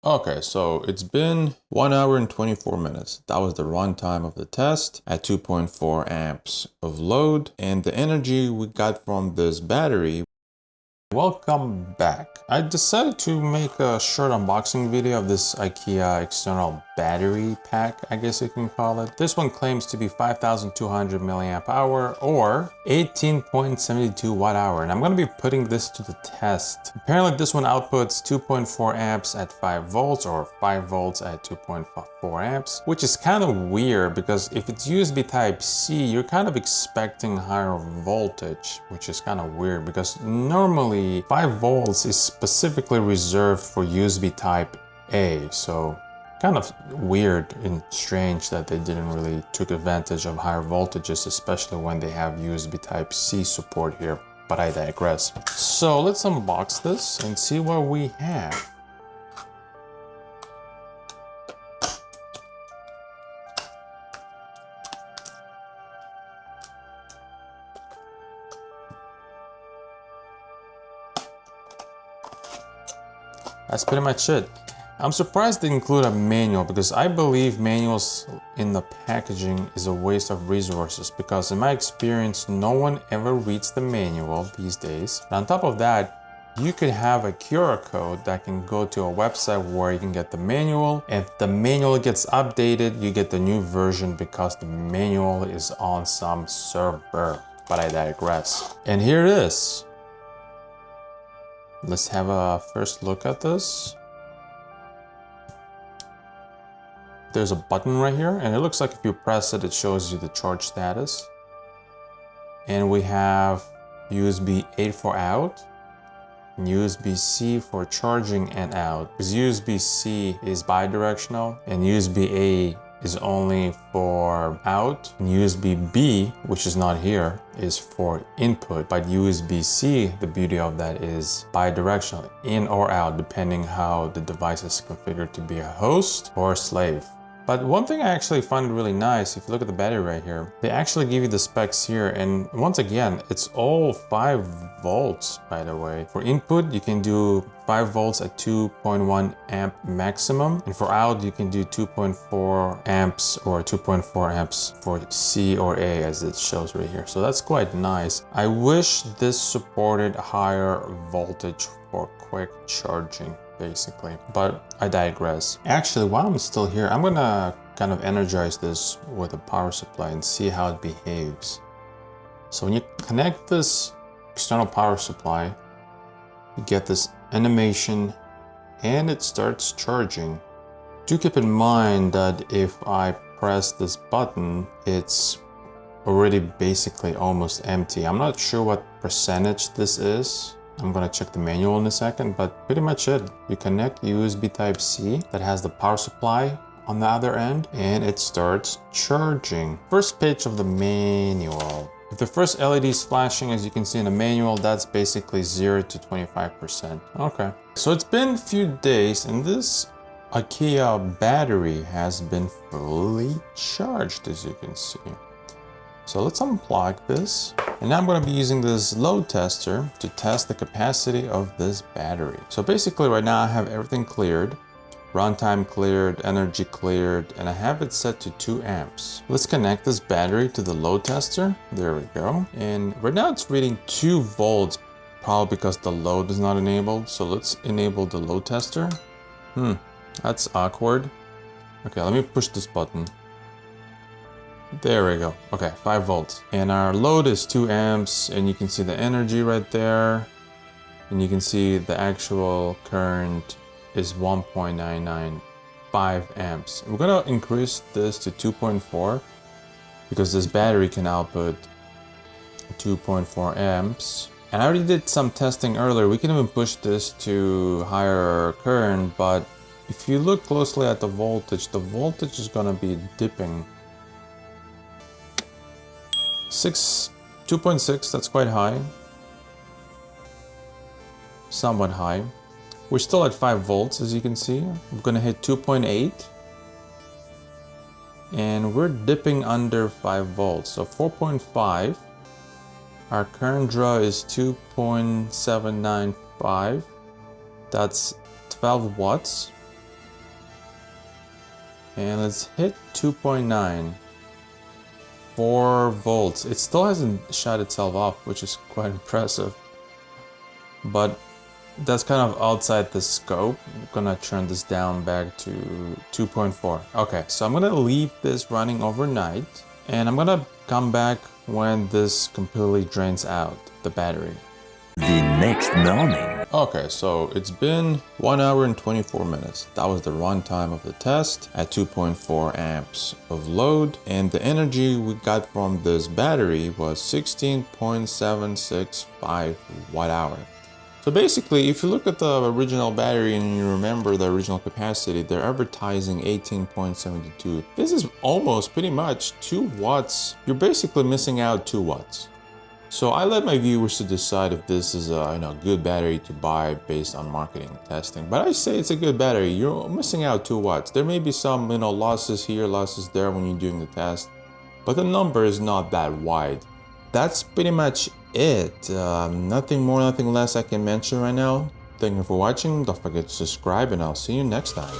Okay, so it's been 1 hour and 24 minutes. That was the runtime of the test at 2.4 amps of load, and the energy we got from this battery. Welcome back. I decided to make a short unboxing video of this IKEA external battery pack, I guess you can call it. This one claims to be 5,200 milliamp hour or 18.72 watt hour, and I'm going to be putting this to the test. Apparently this one outputs 2.4 amps at 5 volts or 5 volts at 2.4 amps, which is kind of weird because if it's USB type C, you're kind of expecting higher voltage, which is kind of weird because normally 5 volts is specifically reserved for USB type A. So kind of weird and strange that they didn't really took advantage of higher voltages, especially when they have USB type C support here, but I digress. So let's unbox this and see what we have. That's pretty much it. I'm surprised they include a manual because I believe manuals in the packaging is a waste of resources because in my experience, no one ever reads the manual these days. And on top of that, you could have a QR code that can go to a website where you can get the manual. If the manual gets updated, you get the new version because the manual is on some server, but I digress. And here it is. Let's have a first look at this. There's a button right here, and it looks like if you press it, it shows you the charge status. And we have USB 8 for out, and USB-C for charging and out. Because USB-C is bidirectional, and USB-A is only for out, and USB-B, which is not here, is for input. But USB-C, the beauty of that is bidirectional, in or out, depending how the device is configured to be a host or a slave. But one thing I actually find really nice, if you look at the battery right here, they actually give you the specs here. And once again, it's all 5 volts, by the way. For input, you can do 5 volts at 2.1 amp maximum. And for out, you can do 2.4 amps or 2.4 amps for C or A, as it shows right here. So that's quite nice. I wish this supported higher voltage for quick charging, basically, but I digress. Actually, while I'm still here, I'm gonna kind of energize this with a power supply and see how it behaves. So when you connect this external power supply, you get this animation and it starts charging. Do keep in mind that if I press this button, it's already basically almost empty. I'm not sure what percentage this is. I'm gonna check the manual in a second, but pretty much it. You connect USB type C that has the power supply on the other end and it starts charging. First page of the manual. If the first LED is flashing, as you can see in the manual, that's basically 0 to 25%. Okay, so it's been a few days and this IKEA battery has been fully charged, as you can see. So let's unplug this. And now I'm going to be using this load tester to test the capacity of this battery. So basically right now I have everything cleared, runtime cleared, energy cleared, and I have it set to 2 amps. Let's connect this battery to the load tester. There we go. And right now it's reading 2 volts, probably because the load is not enabled. So let's enable the load tester. That's awkward. Okay, let me push this button. There we go. Okay, 5 volts. And our load is 2 amps, and you can see the energy right there. And you can see the actual current is 1.995 amps. We're gonna increase this to 2.4 because this battery can output 2.4 amps. And I already did some testing earlier. We can even push this to higher current, but if you look closely at the voltage is gonna be dipping. 2.6, that's quite high. Somewhat high. We're still at 5 volts, as you can see. I'm gonna hit 2.8. And we're dipping under 5 volts. So 4.5. Our current draw is 2.795. That's 12 watts. And let's hit 2.9. 4 volts. It still hasn't shut itself off, which is quite impressive. But that's kind of outside the scope. I'm gonna turn this down back to 2.4. Okay, so I'm gonna leave this running overnight, and I'm gonna come back when this completely drains out the battery. The next morning. Okay, so it's been 1 hour and 24 minutes. That was the run time of the test at 2.4 amps of load, and the energy we got from this battery was 16.765 watt hour. So basically, if you look at the original battery and you remember the original capacity, they're advertising 18.72. This is almost pretty much 2 watts. You're basically missing out 2 watts. So I let my viewers to decide if this is a good battery to buy based on marketing and testing. But I say it's a good battery. You're missing out 2 watts. There may be some losses here, losses there when you're doing the test, but the number is not that wide. That's pretty much it. Nothing more, nothing less I can mention right now. Thank you for watching. Don't forget to subscribe, and I'll see you next time.